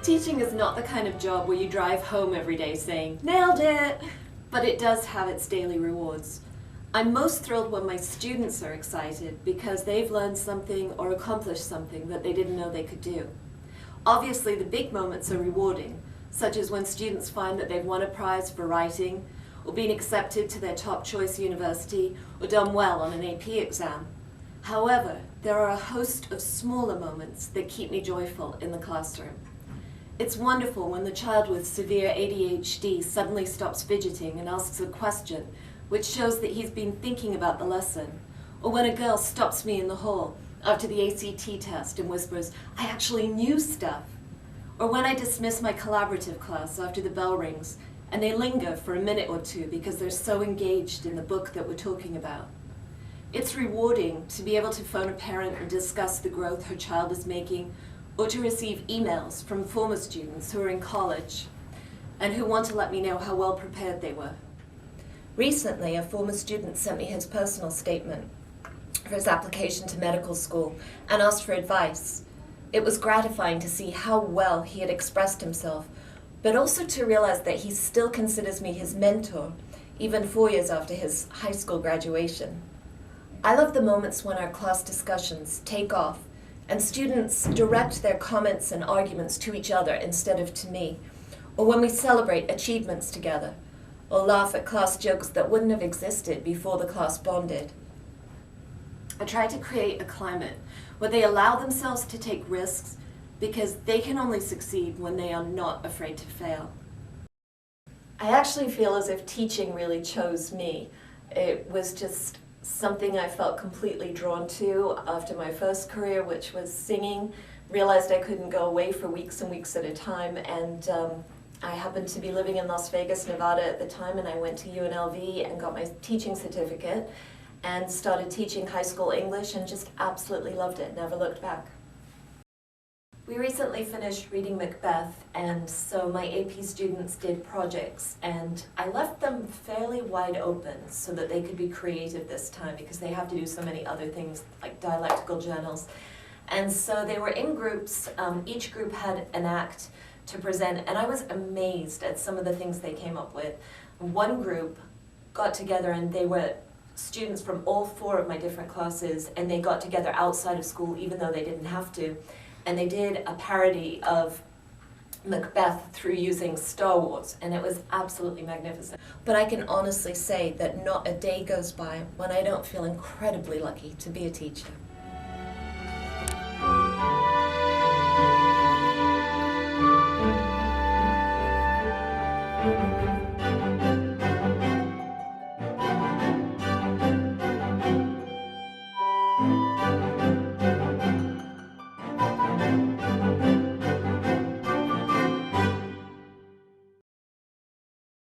Teaching is not the kind of job where you drive home every day saying, "Nailed it!" But it does have its daily rewards. I'm most thrilled when my students are excited because they've learned something or accomplished something that they didn't know they could do. Obviously, the big moments are rewarding, such as when students find that they've won a prize for writing, or been accepted to their top choice university, or done well on an AP exam. However, there are a host of smaller moments that keep me joyful in the classroom. It's wonderful when the child with severe ADHD suddenly stops fidgeting and asks a question, which shows that he's been thinking about the lesson. Or when a girl stops me in the hall after the ACT test and whispers, "I actually knew stuff." Or when I dismiss my collaborative class after the bell rings and they linger for a minute or two because they're so engaged in the book that we're talking about. It's rewarding to be able to phone a parent and discuss the growth her child is making, or to receive emails from former students who are in college and who want to let me know how well prepared they were. Recently, a former student sent me his personal statement for his application to medical school and asked for advice. It was gratifying to see how well he had expressed himself, but also to realize that he still considers me his mentor, even 4 years after his high school graduation. I love the moments when our class discussions take off and students direct their comments and arguments to each other instead of to me, or when we celebrate achievements together, or laugh at class jokes that wouldn't have existed before the class bonded. I try to create a climate where they allow themselves to take risks because they can only succeed when they are not afraid to fail. I actually feel as if teaching really chose me. It was just something I felt completely drawn to after my first career, which was singing. Realized I couldn't go away for weeks and weeks at a time, and I happened to be living in Las Vegas, Nevada at the time, and I went to UNLV and got my teaching certificate and started teaching high school English and just absolutely loved it, never looked back. We recently finished reading Macbeth, and so my AP students did projects, and I left them fairly wide open so that they could be creative this time because they have to do so many other things like dialectical journals. And so they were in groups, each group had an act to present, and I was amazed at some of the things they came up with. One group got together, and they were students from all 4 of my different classes, and they got together outside of school even though they didn't have to. And they did a parody of Macbeth through using Star Wars, and it was absolutely magnificent. But I can honestly say that not a day goes by when I don't feel incredibly lucky to be a teacher.